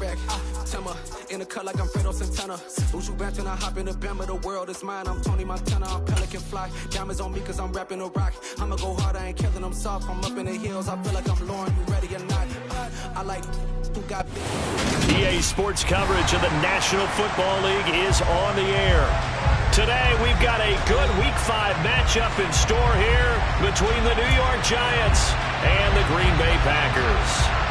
Iraq. Timber in the cut like I'm Fredo Santana. Uju Banton, I hop in the Bama, the world is mine. I'm Tony Montana, I'm Pelican Fly. Diamonds on me cause I'm rapping a rock. I'ma go hard, I ain't killing them soft. I'm up in the hills, I feel like I'm Lauren, you ready or not? I like who got big. EA Sports coverage of the National Football League is on the air. Today we've got a good Week 5 matchup in store here between the New York Giants and the Green Bay Packers.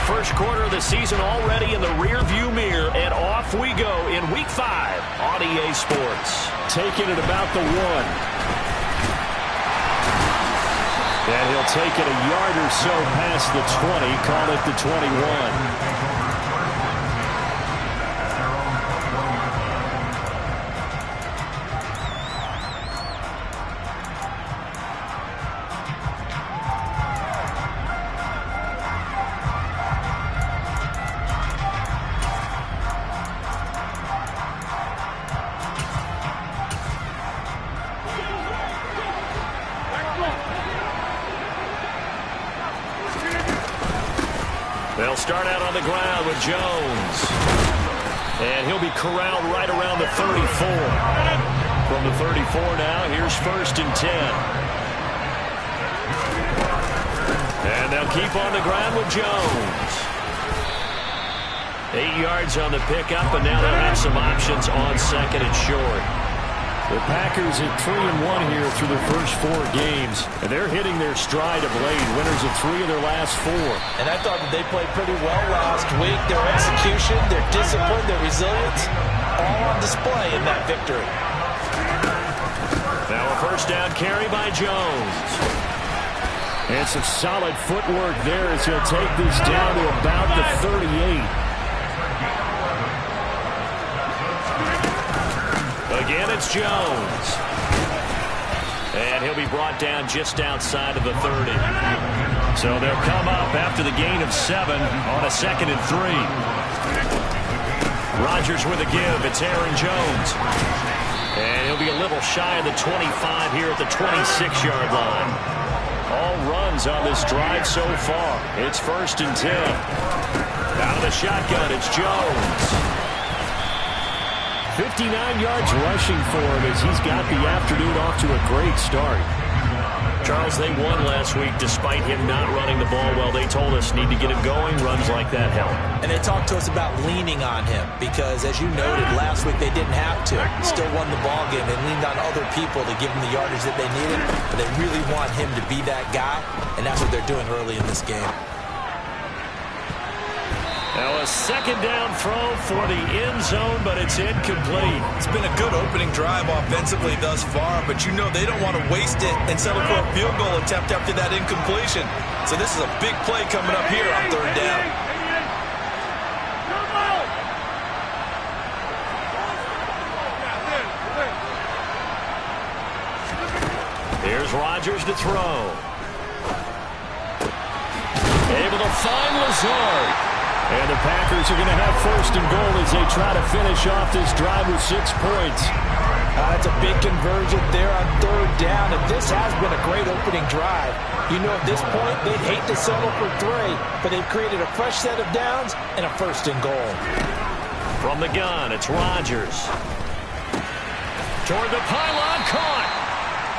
First quarter of the season already in the rear-view mirror, and off we go in Week 5 on EA Sports. Taking it about the 1. And he'll take it a yard or so past the 20, call it the 21. They'll start out on the ground with Jones. And he'll be corralled right around the 34. From the 34 now, here's 1st and 10. And they'll keep on the ground with Jones. 8 yards on the pickup, and now they'll have some options on 2nd and short. The Packers at 3-1 here through their first 4 games, and they're hitting their stride of late, winners of 3 of their last 4. And I thought that they played pretty well last week. Their execution, their discipline, their resilience, all on display in that victory. Now a first down carry by Jones. And some solid footwork there as he'll take this down to about the 38. Again, it's Jones. And he'll be brought down just outside of the 30. So they'll come up after the gain of 7 on a 2nd and 3. Rodgers with a give. It's Aaron Jones. And he'll be a little shy of the 25 here at the 26-yard line. All runs on this drive so far. It's 1st and 10. Out of the shotgun, it's Jones. 59 yards rushing for him as he's got the afternoon off to a great start. Charles, they won last week despite him not running the ball well. They told us need to get him going. Runs like that help. And they talked to us about leaning on him because, as you noted, last week they didn't have to. Still won the ball game. They leaned on other people to give them the yardage that they needed. But they really want him to be that guy, and that's what they're doing early in this game. Now a 2nd down throw for the end zone, but it's incomplete. It's been a good opening drive offensively thus far, but you know they don't want to waste it and settle for a field goal attempt after that incompletion. So this is a big play coming up here on 3rd down. Here's Rodgers to throw. Able to find Lazard. And the Packers are going to have 1st and goal as they try to finish off this drive with 6 points. That's a big conversion there on 3rd down, and this has been a great opening drive. You know, at this point, they'd hate to settle for 3, but they've created a fresh set of downs and a 1st and goal. From the gun, it's Rodgers. Toward the pylon, caught.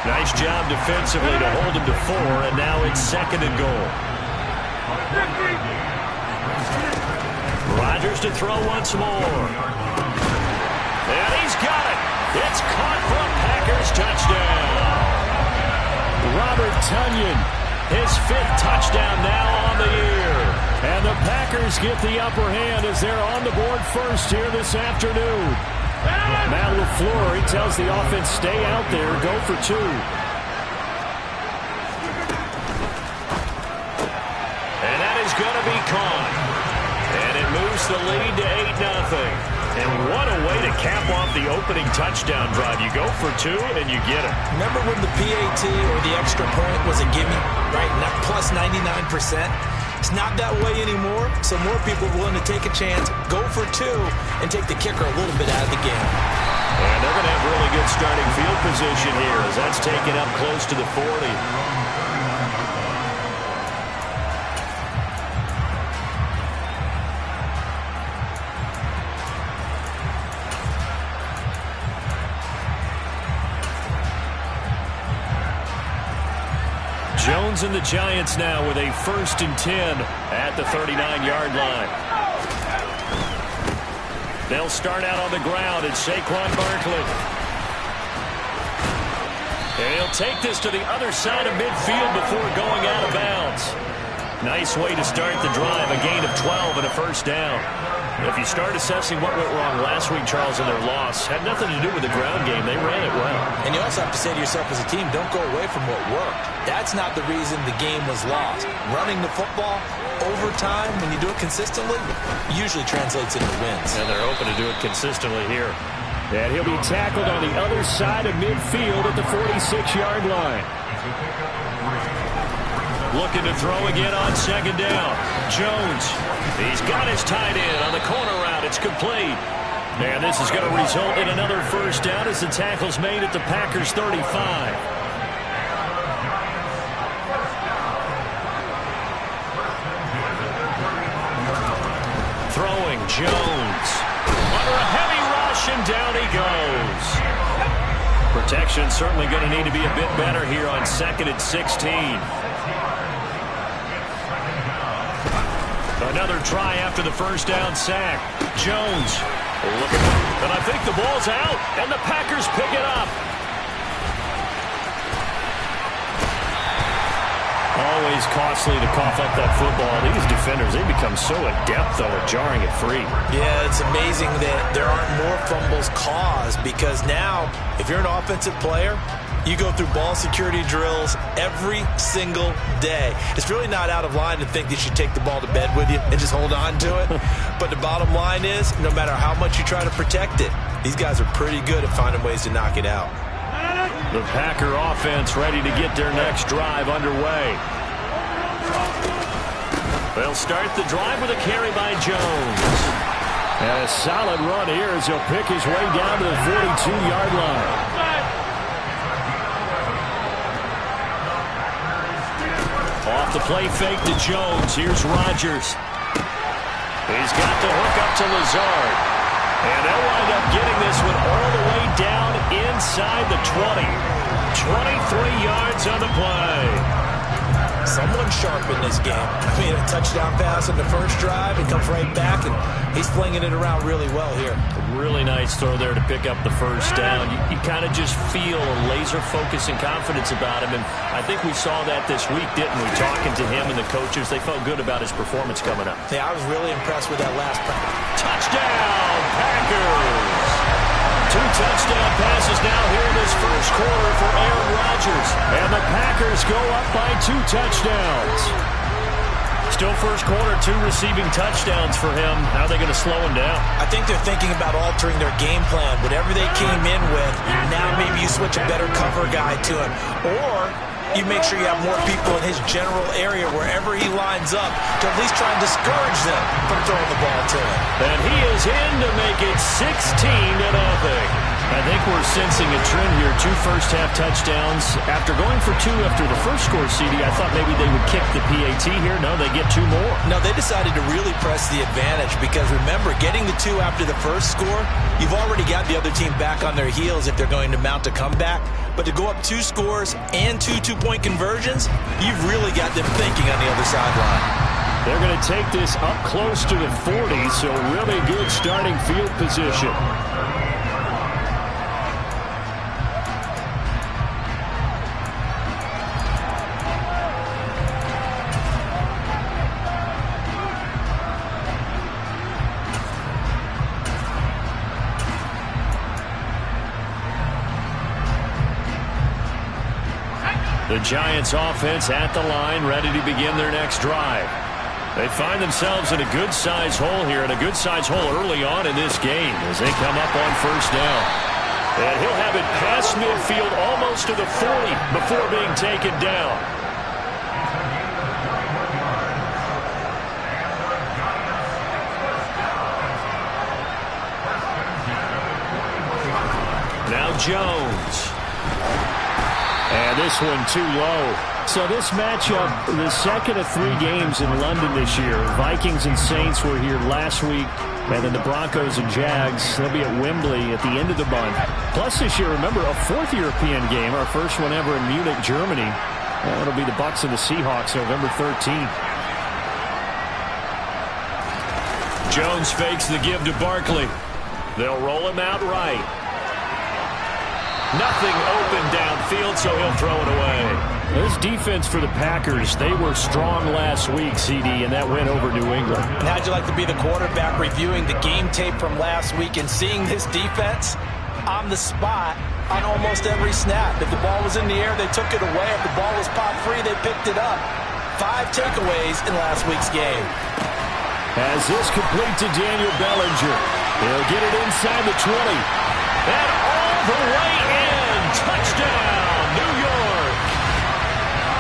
Nice job defensively to hold him to 4, and now it's 2nd and goal. Rodgers to throw once more. And he's got it. It's caught for a Packers touchdown. Robert Tonyan, his 5th touchdown now on the year. And the Packers get the upper hand as they're on the board first here this afternoon. Matt LaFleur, he tells the offense, stay out there, go for 2. And that is going to be caught. And it moves bumps the lead to 8-0. And what a way to cap off the opening touchdown drive. You go for 2 and you get it. Remember when the PAT or the extra point was a gimme, right? Plus 99%. It's not that way anymore, so more people are willing to take a chance, go for 2, and take the kicker a little bit out of the game. And they're going to have really good starting field position here as that's taken up close to the 40. Jones and the Giants now with a 1st and 10 at the 39-yard line. They'll start out on the ground. It's Saquon Barkley. And he'll take this to the other side of midfield before going out of bounds. Nice way to start the drive. A gain of 12 and a 1st down. If you start assessing what went wrong last week, Charles, in their loss, had nothing to do with the ground game. They ran it well. And you also have to say to yourself as a team, don't go away from what worked. That's not the reason the game was lost. Running the football over time, when you do it consistently, usually translates into wins. And they're open to do it consistently here. And he'll be tackled on the other side of midfield at the 46-yard line. Looking to throw again on 2nd down. Jones, he's got his tight end on the corner route. It's complete. And this is going to result in another 1st down as the tackle's made at the Packers' 35. Throwing Jones. Under a heavy rush, and down he goes. Protection certainly going to need to be a bit better here on 2nd and 16. Another try after the 1st down sack. Jones. And I think the ball's out, and the Packers pick it up. Always costly to cough up that football. These defenders, they become so adept, though, at jarring it free. Yeah, it's amazing that there aren't more fumbles caused because now, if you're an offensive player, you go through ball security drills every single day. It's really not out of line to think that you take the ball to bed with you and just hold on to it. But the bottom line is, no matter how much you try to protect it, these guys are pretty good at finding ways to knock it out. The Packer offense ready to get their next drive underway. They'll start the drive with a carry by Jones. And a solid run here as he'll pick his way down to the 42-yard line. Off the play fake to Jones. Here's Rodgers. He's got the hook up to Lazard. And they'll wind up getting this one all the way down inside the 20. 23 yards on the play. Someone sharp in this game. I mean, a touchdown pass on the 1st drive. It comes right back, and he's flinging it around really well here. Really nice throw there to pick up the 1st down. You kind of just feel a laser focus and confidence about him, and I think we saw that this week, didn't we? Talking to him and the coaches, they felt good about his performance coming up. Yeah, I was really impressed with that last pass. Touchdown, Packers! 2 touchdown passes now here in this 1st quarter for Aaron Rodgers. And the Packers go up by 2 touchdowns. Still 1st quarter, 2 receiving touchdowns for him. How are they going to slow him down? I think they're thinking about altering their game plan. Whatever they came in with, now maybe you switch a better cover guy to him. Or you make sure you have more people in his general area wherever he lines up to at least try and discourage them from throwing the ball to him. And he is in to make it 16-0. I think we're sensing a trend here. 2 first-half touchdowns. After going for 2 after the first score, CD, I thought maybe they would kick the PAT here. No, they get 2 more. No, they decided to really press the advantage because, remember, getting the 2 after the first score, you've already got the other team back on their heels if they're going to mount a comeback. But to go up 2 scores and 2 two-point conversions, you've really got them thinking on the other sideline. They're going to take this up close to the 40, so really good starting field position. The Giants offense at the line, ready to begin their next drive. They find themselves in a good-sized hole here, and a good-sized hole early on in this game as they come up on first down. And he'll have it past midfield almost to the 40 before being taken down. Now Jones. And this one too low. So this matchup, the second of 3 games in London this year. Vikings and Saints were here last week. And then the Broncos and Jags, they'll be at Wembley at the end of the month. Plus this year, remember, a 4th European game, our first one ever in Munich, Germany. That'll be the Bucs and the Seahawks November 13th. Jones fakes the give to Barkley. They'll roll him out right. Nothing open downfield, so he'll throw it away. This defense for the Packers, they were strong last week, CD, and that went over New England. And how'd you like to be the quarterback reviewing the game tape from last week and seeing this defense on the spot on almost every snap? If the ball was in the air, they took it away. If the ball was pop free, they picked it up. 5 takeaways in last week's game. As this complete to Daniel Bellinger. He'll get it inside the 20. And all the way in. Touchdown, New York.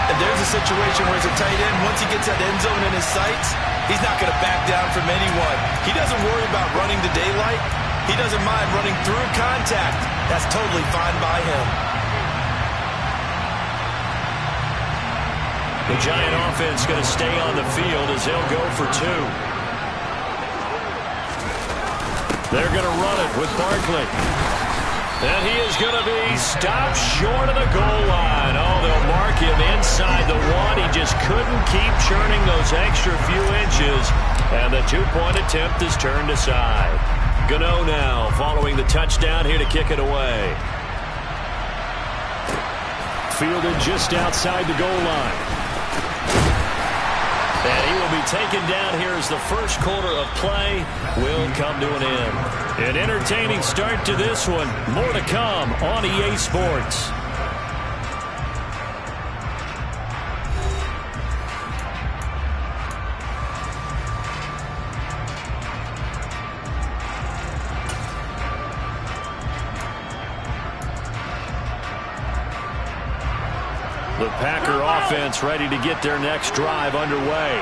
And there's a situation where as a tight end, once he gets that end zone in his sights, he's not going to back down from anyone. He doesn't worry about running the daylight. He doesn't mind running through contact. That's totally fine by him. The Giant offense going to stay on the field as they'll go for 2. They're going to run it with Barkley. And he is going to be stopped short of the goal line. Oh, they'll mark him inside the 1. He just couldn't keep churning those extra few inches. And the 2-point attempt is turned aside. Gano now following the touchdown here to kick it away. Fielded just outside the goal line. And he will be taken down here as the first quarter of play will come to an end. An entertaining start to this one. More to come on EA Sports. The Packer offense ready to get their next drive underway.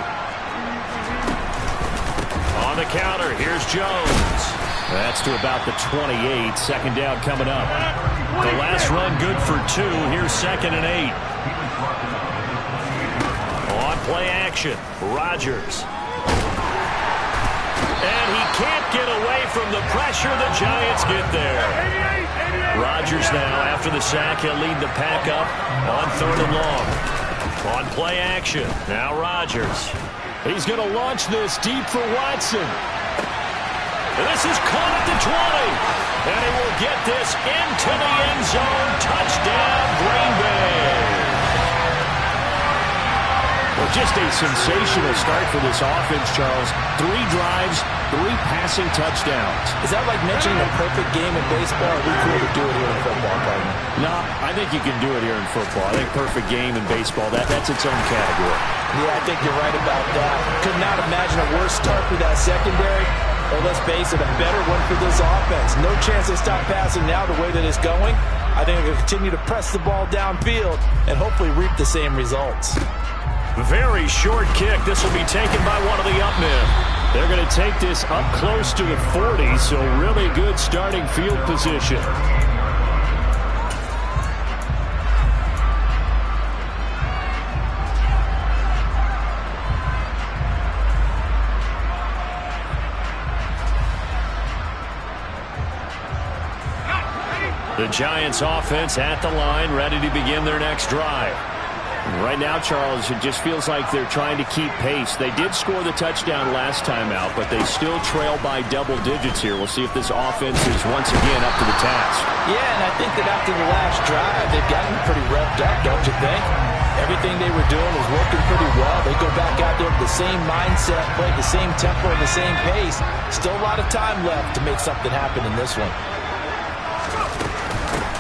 On the counter, here's Jones. That's to about the 28. Second down coming up. The last run good for 2. Here's 2nd and 8. On play action, Rodgers. And he can't get away from the pressure. The Giants get there. Rodgers now, after the sack, he'll lead the pack up on 3rd and long. On play action, now Rodgers. He's going to launch this deep for Watson. And this is caught at the 20. And he will get this into the end zone. Touchdown, Green Bay. Well, just a sensational start for this offense, Charles. 3 drives, 3 passing touchdowns. Is that like mentioning a perfect game in baseball? Or we could do it here in football, partner? No, I think you can do it here in football. I think perfect game in baseball, that's its own category. Yeah, I think you're right about that. Could not imagine a worse start for that secondary. Or let's face it, a better one for this offense. No chance they stop passing now the way that it's going. I think they're going to continue to press the ball downfield and hopefully reap the same results. Very short kick. This will be taken by one of the up men. They're going to take this up close to the 40, so really good starting field position. The Giants offense at the line, ready to begin their next drive. Right now, Charles, it just feels like they're trying to keep pace. They did score the touchdown last time out, but they still trail by double digits here. We'll see if this offense is once again up to the task. Yeah, and I think that after the last drive, they've gotten pretty revved up, don't you think? Everything they were doing was working pretty well. They go back out there with the same mindset, play the same tempo and the same pace. Still a lot of time left to make something happen in this one.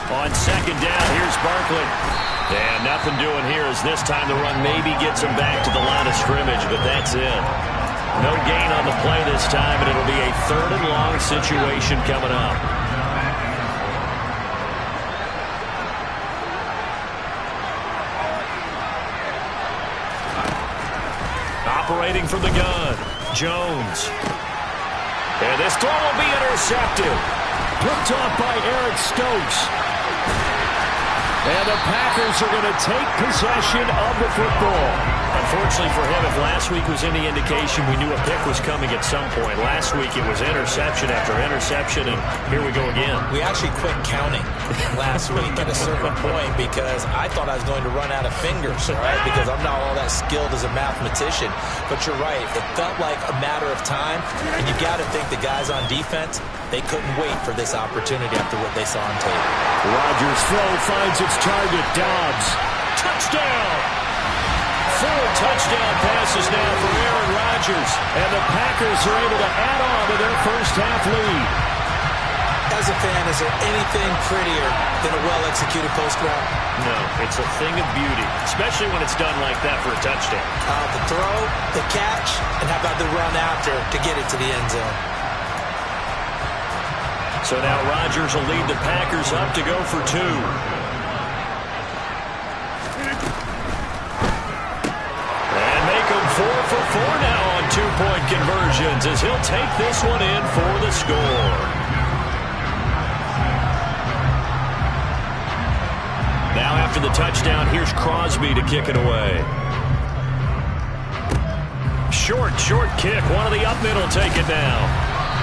On second down, here's Barkley. And nothing doing here as this time the run maybe gets him back to the line of scrimmage, but that's it. No gain on the play this time, and it'll be a 3rd and long situation coming up. Operating from the gun, Jones. And this throw will be intercepted. Picked off by Eric Stokes. And the Packers are going to take possession of the football. Unfortunately for him, if last week was any indication, we knew a pick was coming at some point. Last week it was interception after interception, and here we go again. We actually quit counting last week at a certain point because I thought I was going to run out of fingers, right? Because I'm not all that skilled as a mathematician. But you're right. It felt like a matter of time, and you've got to think the guys on defense, they couldn't wait for this opportunity after what they saw on tape. Rodgers' throw finds its target, Dobbs. Touchdown! 4 touchdown passes now for Aaron Rodgers, and the Packers are able to add on to their first-half lead. As a fan, is there anything prettier than a well-executed post route? No, it's a thing of beauty, especially when it's done like that for a touchdown. The throw, the catch, and how about the run after to get it to the end zone? So now Rodgers will lead the Packers up to go for 2. And make them 4 for 4 now on 2-point conversions as he'll take this one in for the score. Now after the touchdown, here's Crosby to kick it away. Short kick. One of the up middle take it now.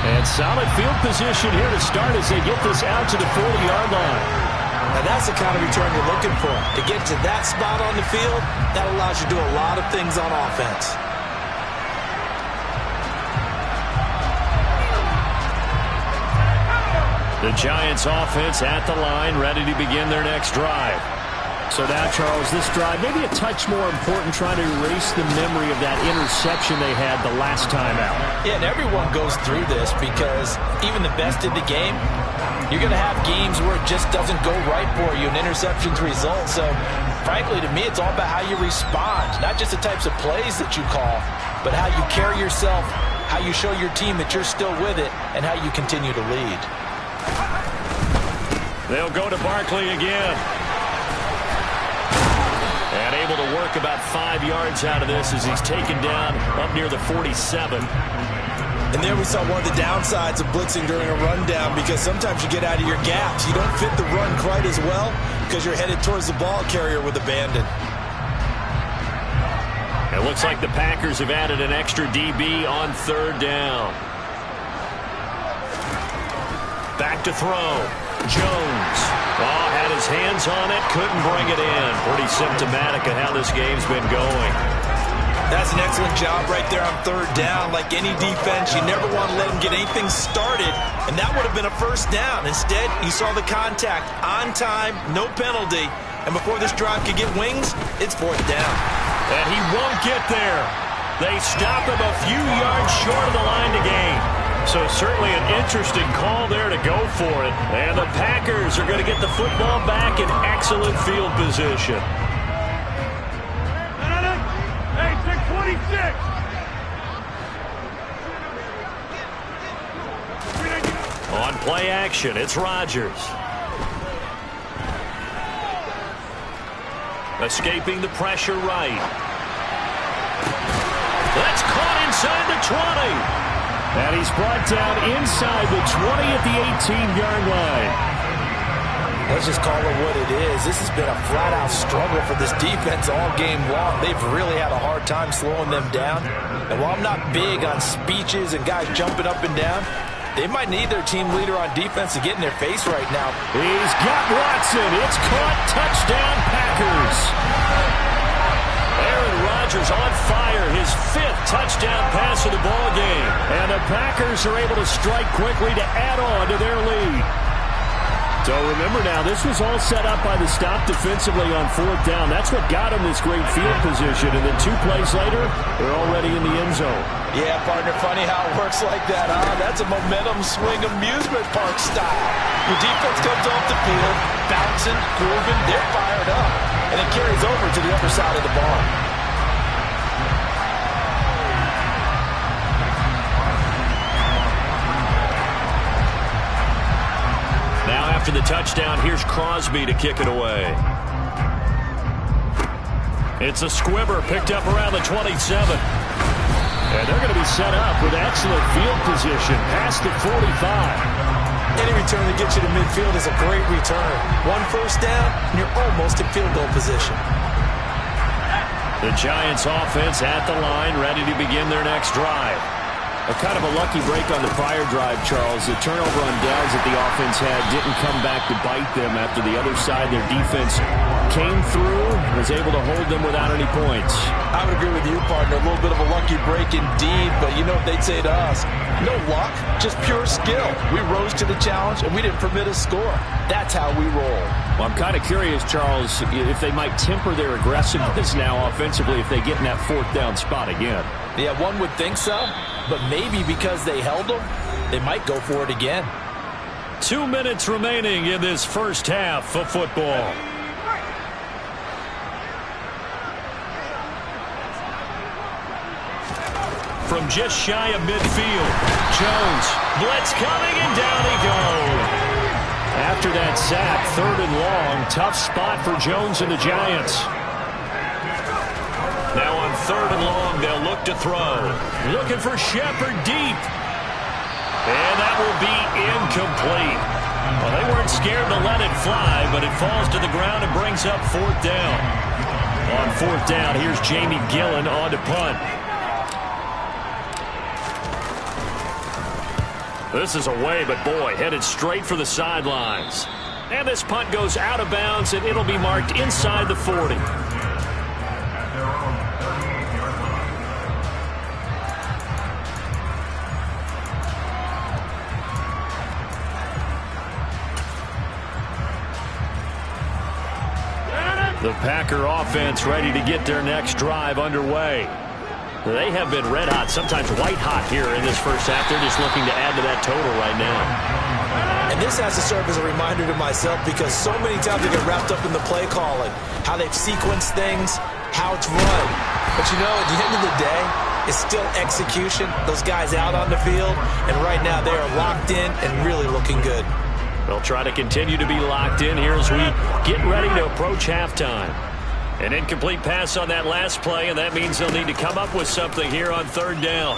And solid field position here to start as they get this out to the 40-yard line. Now that's the kind of return you're looking for. To get to that spot on the field, that allows you to do a lot of things on offense. The Giants offense at the line, ready to begin their next drive. So now, Charles, this drive maybe a touch more important, trying to erase the memory of that interception they had the last time out. Yeah, and everyone goes through this because even the best in the game, you're going to have games where it just doesn't go right for you, and interceptions result. So, frankly, to me, it's all about how you respond, not just the types of plays that you call, but how you carry yourself, how you show your team that you're still with it, and how you continue to lead. They'll go to Barkley again. And able to work about 5 yards out of this as he's taken down up near the 47. And there we saw one of the downsides of blitzing during a rundown because sometimes you get out of your gaps. You don't fit the run quite as well because you're headed towards the ball carrier with abandon. It looks like the Packers have added an extra DB on 3rd down. Back to throw. Jones. Oh, had his hands on it, couldn't bring it in. Pretty symptomatic of how this game's been going. That's an excellent job right there on 3rd down. Like any defense, you never want to let them get anything started, and that would have been a 1st down. Instead, you saw the contact on time, no penalty, and before this drive could get wings, it's 4th down. And he won't get there. They stop him a few yards short of the line to gain. So certainly an interesting call there to go for it. And the Packers are going to get the football back in excellent field position. Hey, 626! On play action, it's Rodgers. Escaping the pressure right. That's caught inside the 20. And he's brought down inside the 20 at the 18-yard line. Let's just call it what it is. This has been a flat-out struggle for this defense all game long. They've really had a hard time slowing them down. And while I'm not big on speeches and guys jumping up and down, they might need their team leader on defense to get in their face right now. He's got Watson. It's caught. Touchdown, Packers. Aaron Rodgers on fire, his 5th touchdown pass of the ball game. And the Packers are able to strike quickly to add on to their lead. So remember now, this was all set up by the stop defensively on 4th down. That's what got them this great field position. And then 2 plays later, they're already in the end zone. Yeah, partner, funny how it works like that, huh? That's a momentum swing amusement park style. Your defense comes off the field, bouncing, grooving, they're fired up, and it carries over to the other side of the ball. Now after the touchdown, here's Crosby to kick it away. It's a squibber picked up around the 27. And they're going to be set up with excellent field position past the 45. Any return that gets you to midfield is a great return. One first down, and you're almost in field goal position. The Giants offense at the line, ready to begin their next drive. A kind of a lucky break on the prior drive, Charles. The turnover on downs that the offense had didn't come back to bite them after the other side. Their defense came through, was able to hold them without any points. I would agree with you, partner. A little bit of a lucky break indeed, but you know what they'd say to us? No luck, just pure skill. We rose to the challenge, and we didn't permit a score. That's how we roll. Well, I'm kind of curious, Charles, if they might temper their aggressiveness now offensively if they get in that fourth down spot again. Yeah, one would think so, but maybe because they held them, they might go for it again. 2 minutes remaining in this first half of football. From just shy of midfield, Jones, blitz coming, and down he goes. After that sack, 3rd and long, tough spot for Jones and the Giants. Now on 3rd and long, they'll look to throw. Looking for Shepard deep. And that will be incomplete. Well, they weren't scared to let it fly, but it falls to the ground and brings up 4th down. On 4th down, here's Jamie Gillen on to punt. This is away, but boy, headed straight for the sidelines. And this punt goes out of bounds, and it'll be marked inside the 40. The Packer offense ready to get their next drive underway. They have been red hot, sometimes white hot here in this first half. They're just looking to add to that total right now. And this has to serve as a reminder to myself because so many times I get wrapped up in the play calling, how they've sequenced things, how it's run. But you know, at the end of the day, it's still execution. Those guys out on the field, and right now they are locked in and really looking good. They'll try to continue to be locked in here as we get ready to approach halftime. An incomplete pass on that last play, and that means they'll need to come up with something here on 3rd down.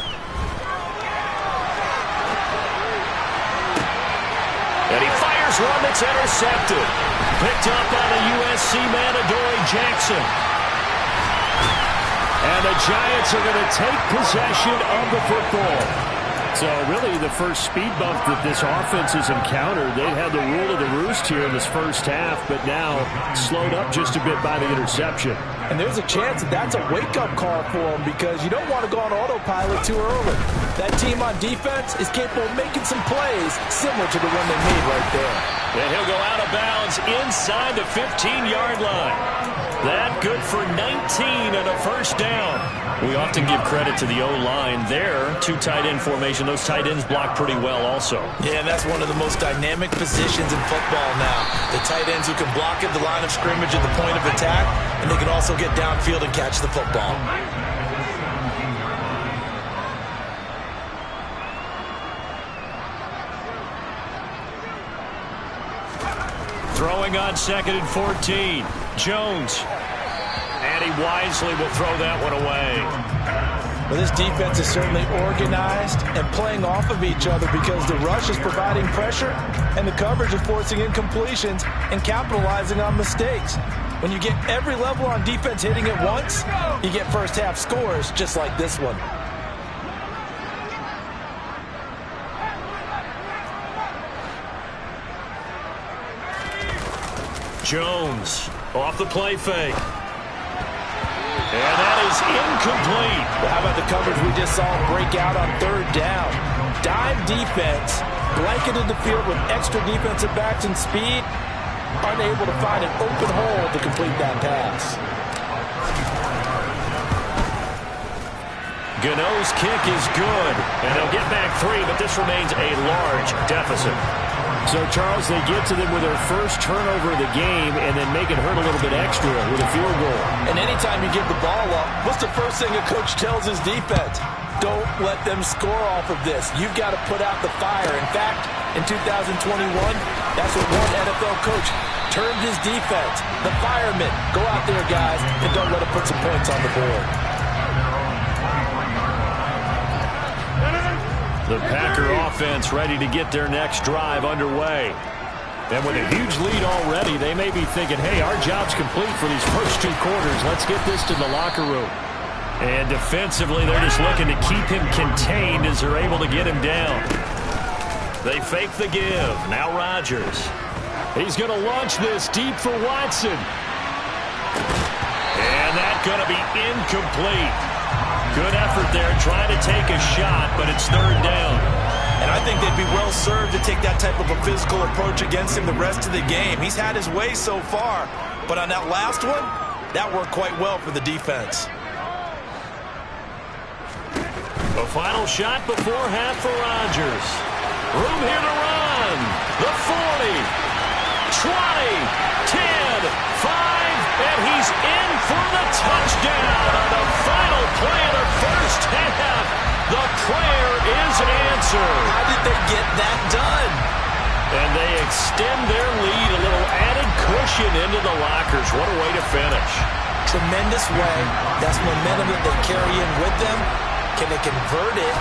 And he fires one that's intercepted. Picked up by the USC man, Adoree Jackson. And the Giants are going to take possession of the football. So really the first speed bump that this offense has encountered, they've had the rule of the roost here in this first half, but now slowed up just a bit by the interception. And there's a chance that that's a wake-up call for them because you don't want to go on autopilot too early. That team on defense is capable of making some plays similar to the one they made right there. And he'll go out of bounds inside the 15-yard line. That good for 19 and a first down. We often give credit to the O-line there. 2 tight end formation. Those tight ends block pretty well also. Yeah, and that's one of the most dynamic positions in football now. The tight ends who can block at the line of scrimmage at the point of attack, and they can also get downfield and catch the football. Throwing on 2nd and 14. Jones. And he wisely will throw that one away. Well, this defense is certainly organized and playing off of each other because the rush is providing pressure and the coverage is forcing incompletions and capitalizing on mistakes. When you get every level on defense hitting at once, you get first half scores just like this one. Jones off the play fake. And that is incomplete. Well, how about the coverage we just saw break out on 3rd down? Dime defense, blanketed the field with extra defensive backs and speed, unable to find an open hole to complete that pass. Gano's kick is good, and they'll get back 3, but this remains a large deficit. So, Charles, they get to them with their first turnover of the game and then make it hurt a little bit extra with a field goal. And anytime you give the ball up, what's the first thing a coach tells his defense? Don't let them score off of this. You've got to put out the fire. In fact, in 2021, that's what one NFL coach termed his defense. The firemen. Go out there, guys, and don't let them put some points on the board. The Packer offense ready to get their next drive underway. And with a huge lead already, they may be thinking, hey, our job's complete for these first 2 quarters. Let's get this to the locker room. And defensively, they're just looking to keep him contained as they're able to get him down. They fake the give. Now Rodgers. He's going to launch this deep for Watson. And that's going to be incomplete. Good effort there, trying to take a shot, but it's 3rd down. And I think they'd be well served to take that type of a physical approach against him the rest of the game. He's had his way so far, but on that last one, that worked quite well for the defense. A final shot before half for Rodgers. Room here to run. The 40, 20, 10, 5, and he's in for the touchdown on the final play of the first half. The prayer is answered. How did they get that done? And they extend their lead, a little added cushion into the lockers. What a way to finish. Tremendous way. That's momentum that they carry in with them. Can they convert it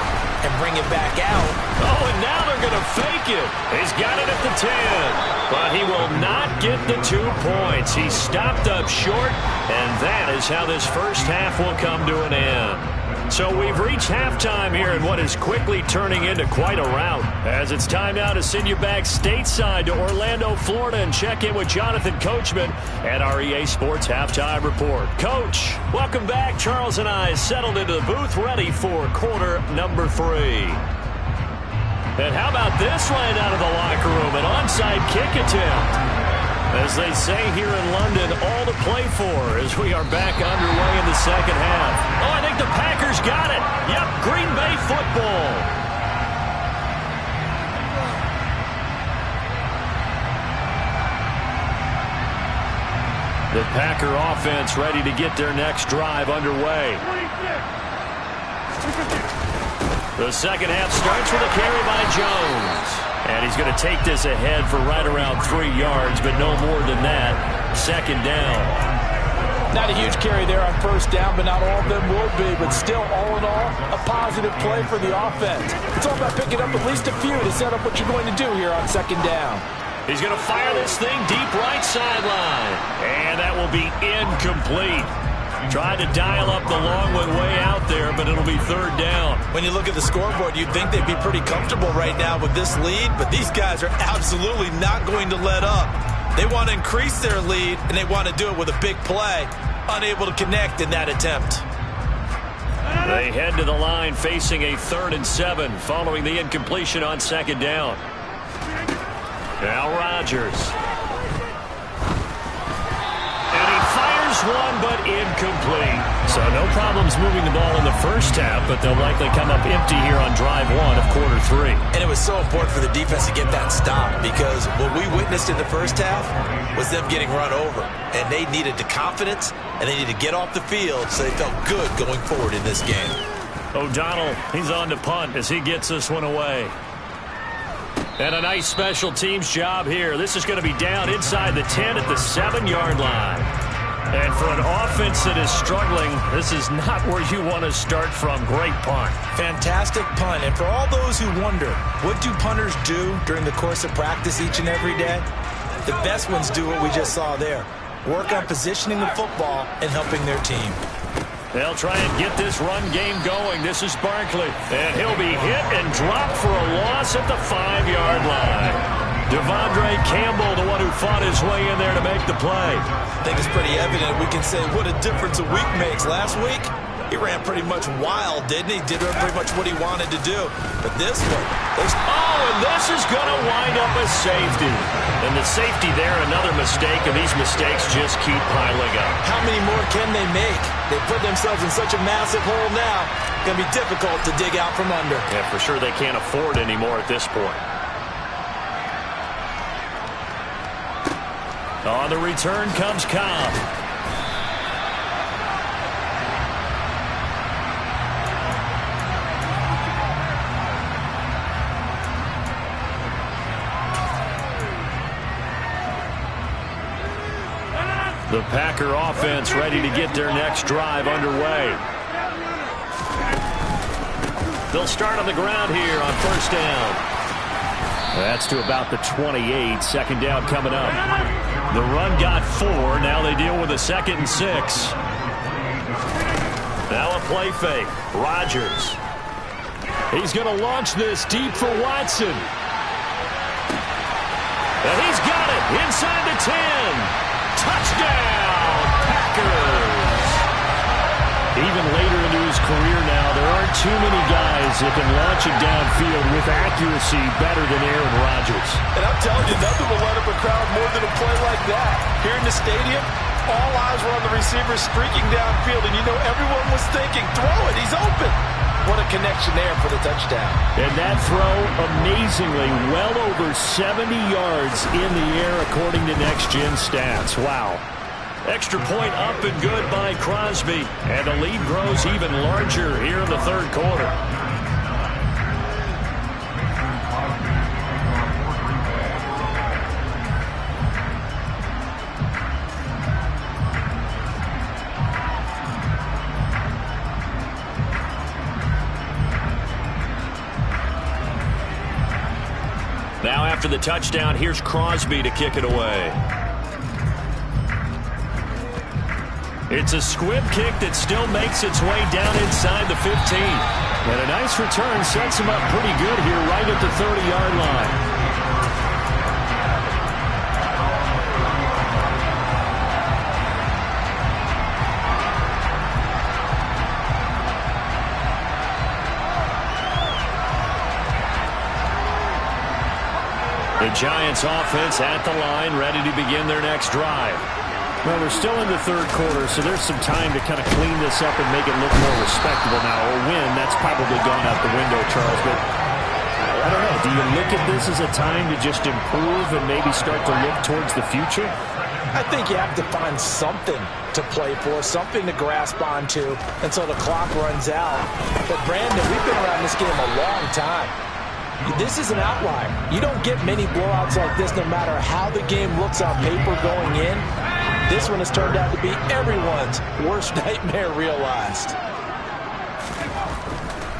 and bring it back out? Oh, and now they're going to fake it. He's got it at the 10. But he will not get the 2 points. He stopped up short, and that is how this first half will come to an end. So we've reached halftime here in what is quickly turning into quite a rout. As it's time now to send you back stateside to Orlando, Florida, and check in with Jonathan Coachman at our EA Sports Halftime Report. Coach, welcome back. Charles and I settled into the booth ready for quarter number 3. And how about this right out of the locker room? An onside kick attempt. As they say here in London, all to play for as we are back underway in the second half. Oh, I think the Packers got it. Yep, Green Bay football. The Packer offense ready to get their next drive underway. The second half starts with a carry by Jones. And he's going to take this ahead for right around 3 yards, but no more than that. 2nd down. Not a huge carry there on 1st down, but not all of them will be. But still, all in all, a positive play for the offense. It's all about picking up at least a few to set up what you're going to do here on 2nd down. He's going to fire this thing deep right sideline. And that will be incomplete. Tried to dial up the long one way out there, but it'll be 3rd down. When you look at the scoreboard, you'd think they'd be pretty comfortable right now with this lead, but these guys are absolutely not going to let up. They want to increase their lead, and they want to do it with a big play. Unable to connect in that attempt. They head to the line facing a 3rd and 7 following the incompletion on 2nd down. Now Rodgers. And he fires one, but incomplete. So no problems moving the ball in the first half, but they'll likely come up empty here on drive 1 of quarter 3. And it was so important for the defense to get that stop because what we witnessed in the first half was them getting run over. And they needed the confidence, and they needed to get off the field so they felt good going forward in this game. O'Donnell, he's on to punt as he gets this one away. And a nice special teams job here. This is going to be down inside the 10 at the 7-yard line. And for an offense that is struggling, this is not where you want to start from. Great punt. Fantastic punt. And for all those who wonder, what do punters do during the course of practice each and every day? The best ones do what we just saw there. Work on positioning the football and helping their team. They'll try and get this run game going. This is Barkley. And he'll be hit and dropped for a loss at the 5-yard line. Devondre Campbell, the one who fought his way in there to make the play. I think it's pretty evident. We can say what a difference a week makes. Last week, he ran pretty much wild, didn't he? Did pretty much what he wanted to do. But this one, And this is going to wind up a safety. And the safety there, another mistake, and these mistakes just keep piling up. How many more can they make? They put themselves in such a massive hole now. Going to be difficult to dig out from under. Yeah, for sure they can't afford any more at this point. On the return comes Cobb. The Packer offense ready to get their next drive underway. They'll start on the ground here on first down. That's to about the 28. Second down coming up. The run got 4. Now they deal with a 2nd and 6. Now a play fake. Rodgers. He's going to launch this deep for Watson. And he's got it inside the 10. Touchdown, Packers! Even later into his career now, there aren't too many guys that can launch it downfield with accuracy better than Aaron Rodgers. And I'm telling you, nothing will let up a crowd more than a play like that. Here in the stadium, all eyes were on the receiver streaking downfield, and you know everyone was thinking, throw it, he's open. What a connection there for the touchdown. And that throw, amazingly, well over 70 yards in the air according to Next Gen Stats. Wow. Extra point up and good by Crosby. And the lead grows even larger here in the third quarter. Now after the touchdown, here's Crosby to kick it away. It's a squib kick that still makes its way down inside the 15. And a nice return sets him up pretty good here right at the 30-yard line. The Giants offense at the line, ready to begin their next drive. Well, we're still in the third quarter, so there's some time to kind of clean this up and make it look more respectable now. Or win, that's probably gone out the window, Charles. But I don't know. Do you look at this as a time to just improve and maybe start to look towards the future? I think you have to find something to play for, something to grasp onto until the clock runs out. But, Brandon, we've been around this game a long time. This is an outlier. You don't get many blowouts like this no matter how the game looks on paper going in. This one has turned out to be everyone's worst nightmare realized.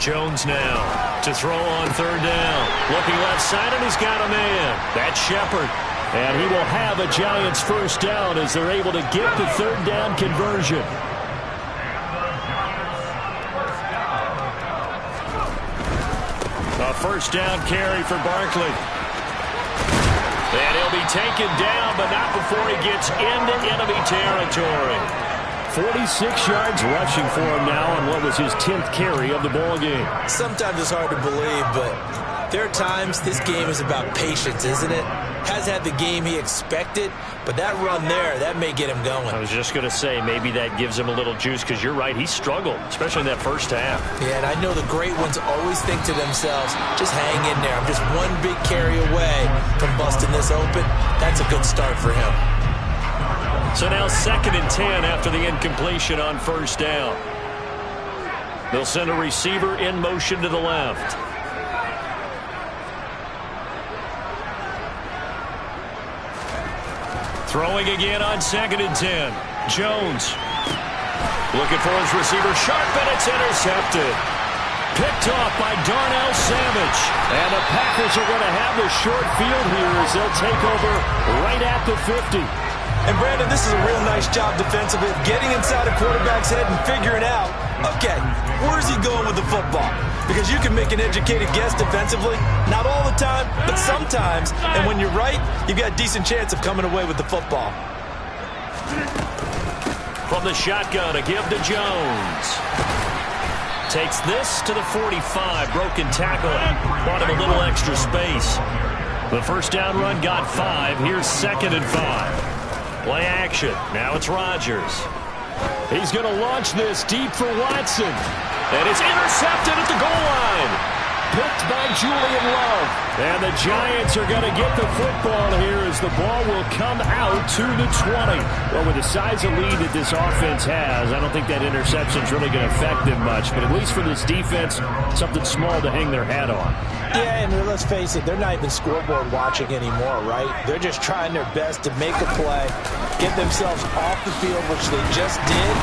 Jones now to throw on third down. Looking left side, and he's got a man. That's Shepard. And he will have a Giants first down as they're able to get the third down conversion. A first down carry for Barkley. And he'll be taken down, but not before he gets into enemy territory. 46 yards rushing for him now on what was his 10th carry of the ball game. Sometimes it's hard to believe, but there are times this game is about patience, isn't it? Has had the game he expected, but that run there, that may get him going. I was just going to say, maybe that gives him a little juice, because you're right, he struggled, especially in that first half. Yeah, and I know the great ones always think to themselves, just hang in there. I'm just one big carry away from busting this open. That's a good start for him. So now 2nd and 10 after the incompletion on first down. They'll send a receiver in motion to the left. Throwing again on 2nd and 10. Jones looking for his receiver. Sharp, and it's intercepted. Picked off by Darnell Savage. And the Packers are going to have the short field here as they'll take over right at the 50. And, Brandon, this is a real nice job defensively of getting inside a quarterback's head and figuring out, okay, where's he going with the football? Because you can make an educated guess defensively. Not all the time, but sometimes. And when you're right, you've got a decent chance of coming away with the football. From the shotgun, a give to Jones. takes this to the 45. Broken tackle. Bought him a little extra space. The first down run got 5. Here's 2nd and 5. Play action. Now it's Rodgers. He's going to launch this deep for Watson. And it's intercepted at the goal line. Picked by Julian Love. And the Giants are going to get the football here as the ball will come out to the 20. Well, with the size of lead that this offense has, I don't think that interception is really going to affect them much. But at least for this defense, something small to hang their hat on. Yeah, and let's face it, they're not even scoreboard watching anymore, right? They're just trying their best to make a play, get themselves off the field, which they just did,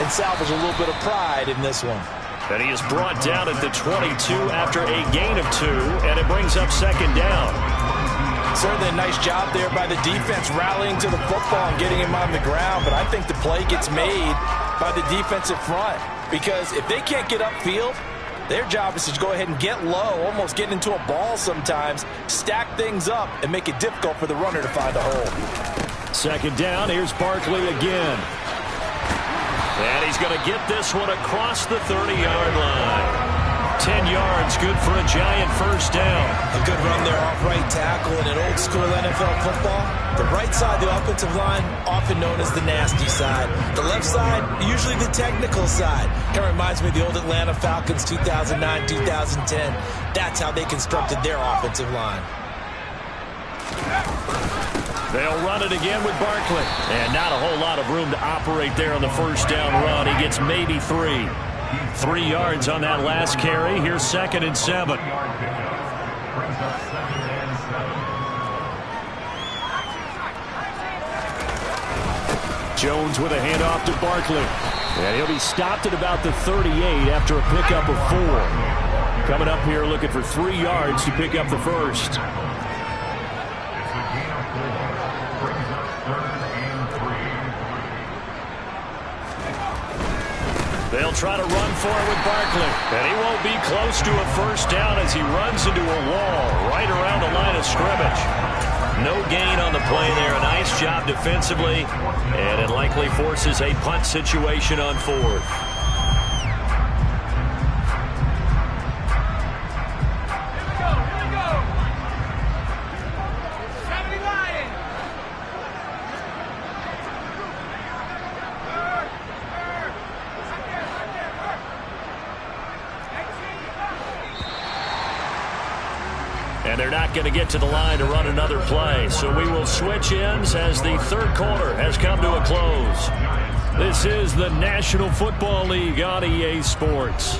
and salvage a little bit of pride in this one. And he is brought down at the 22 after a gain of 2, and it brings up 2nd down. Certainly a nice job there by the defense rallying to the football and getting him on the ground, but I think the play gets made by the defensive front because if they can't get upfield, their job is to go ahead and get low, almost get into a ball sometimes, stack things up, and make it difficult for the runner to find a hole. 2nd down, here's Barkley again. And he's going to get this one across the 30-yard line. 10 yards, good for a Giant first down. A good run there off right tackle in an old-school NFL football. The right side, the offensive line, often known as the nasty side. The left side, usually the technical side. Kind of reminds me of the old Atlanta Falcons 2009, 2010. That's how they constructed their offensive line. They'll run it again with Barkley. And not a whole lot of room to operate there on the first down run. He gets maybe 3. 3 yards on that last carry. Here's 2nd and 7. Jones with a handoff to Barkley. And he'll be stopped at about the 38 after a pickup of 4. Coming up here looking for 3 yards to pick up the first. They'll try to run for it with Barkley. And he won't be close to a first down as he runs into a wall right around the line of scrimmage. No gain on the play there. A nice job defensively. And it likely forces a punt situation on 4th. And they're not going to get to the line to run another play. So we will switch ends as the 3rd quarter has come to a close. This is the National Football League on EA Sports.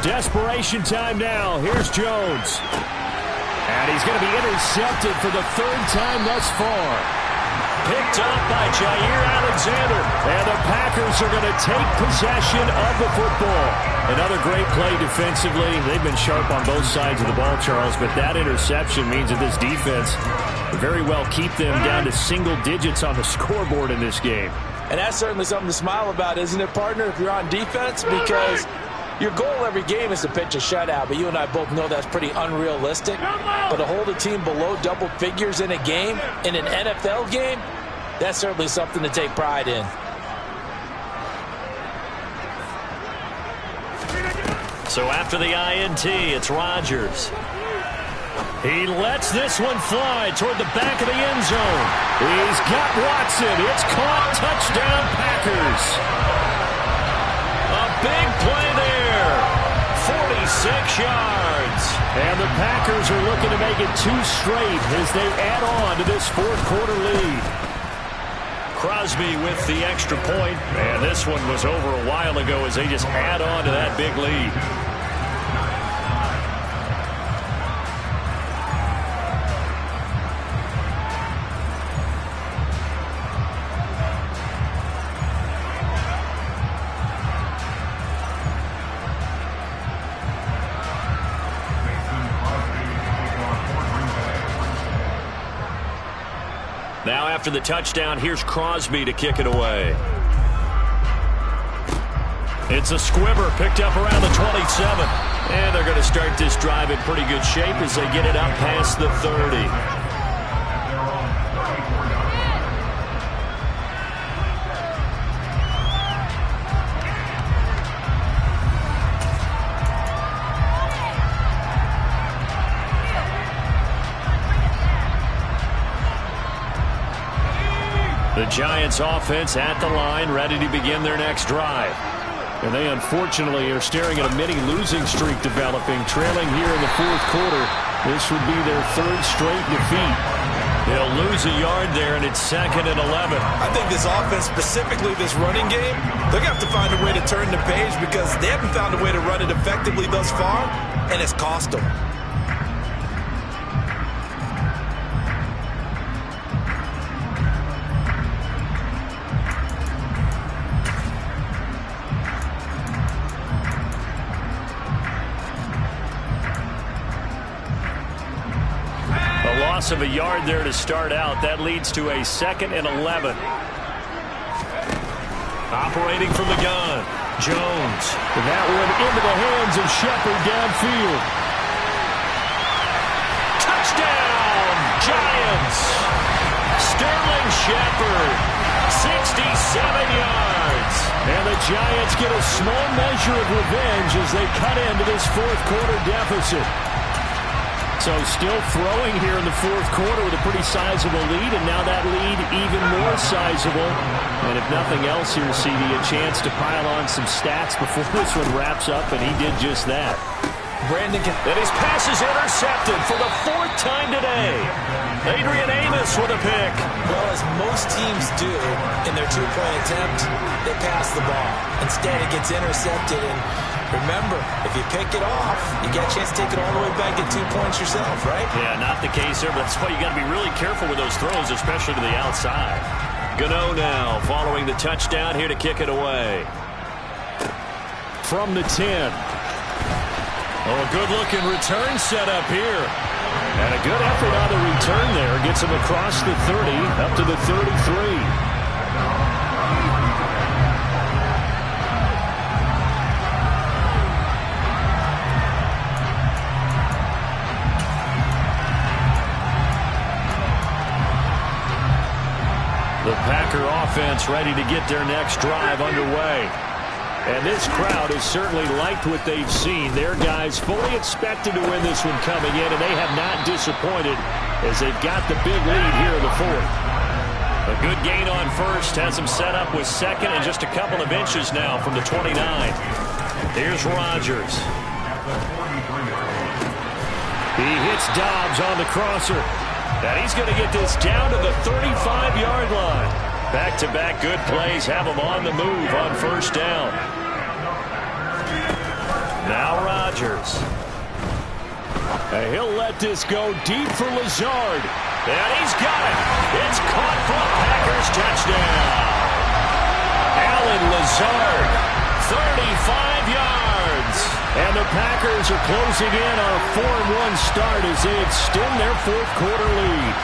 Desperation time now. Here's Jones. And he's going to be intercepted for the 3rd time thus far. Picked up by Jair Alexander. And the Packers are going to take possession of the football. Another great play defensively. They've been sharp on both sides of the ball, Charles, but that interception means that this defense very well keep them down to single digits on the scoreboard in this game. And that's certainly something to smile about, isn't it, partner, if you're on defense? Because your goal every game is to pitch a shutout, but you and I both know that's pretty unrealistic. But to hold a team below double figures in a game, in an NFL game, that's certainly something to take pride in. So after the INT, it's Rodgers. He lets this one fly toward the back of the end zone. He's got Watson. It's caught. Touchdown, Packers. A big play there. 46 yards. And the Packers are looking to make it 2 straight as they add on to this 4th quarter lead. Crosby with the extra point. And this one was over a while ago as they just add on to that big lead. Now after the touchdown, here's Crosby to kick it away. It's a squibber picked up around the 27. And they're going to start this drive in pretty good shape as they get it up past the 30. The Giants offense at the line, ready to begin their next drive. And they unfortunately are staring at a mini losing streak developing, trailing here in the fourth quarter. This would be their third straight defeat. They'll lose a yard there, and it's 2nd and 11. I think this offense, specifically this running game, they're going to have to find a way to turn the page because they haven't found a way to run it effectively thus far, and it's cost them. Of a yard there to start out. That leads to a 2nd and 11. Operating from the gun, Jones. And that one into the hands of Shepard downfield. Touchdown, Giants! Sterling Shepard, 67 yards. And the Giants get a small measure of revenge as they cut into this fourth quarter deficit. So still throwing here in the fourth quarter with a pretty sizable lead, and now that lead even more sizable. And if nothing else here, CD, a chance to pile on some stats before this one wraps up, and he did just that. Brandon, and his pass is intercepted for the 4th time today. Adrian Amos with a pick. Well, as most teams do in their two-point attempt, they pass the ball. Instead, it gets intercepted, and remember, if you pick it off, you get a chance to take it all the way back, get 2 points yourself, right? Yeah, not the case there, but that's why you got to be really careful with those throws, especially to the outside. Gano now following the touchdown here to kick it away. From the 10. Oh, a good-looking return set up here. And a good effort on the return there. Gets him across the 30, up to the 33. The Packer offense ready to get their next drive underway. And this crowd has certainly liked what they've seen. Their guys fully expected to win this one coming in, and they have not disappointed as they've got the big lead here in the fourth. A good gain on first has them set up with 2nd and just a couple of inches now from the 29. Here's Rodgers. He hits Dobbs on the crosser. And he's going to get this down to the 35-yard line. Back-to-back good plays have him on the move on first down. Now Rodgers. And he'll let this go deep for Lazard. And he's got it. It's caught for a Packers touchdown. Alan Lazard, 35 yards. And the Packers are closing in on a 4-1 start as they extend their fourth quarter lead.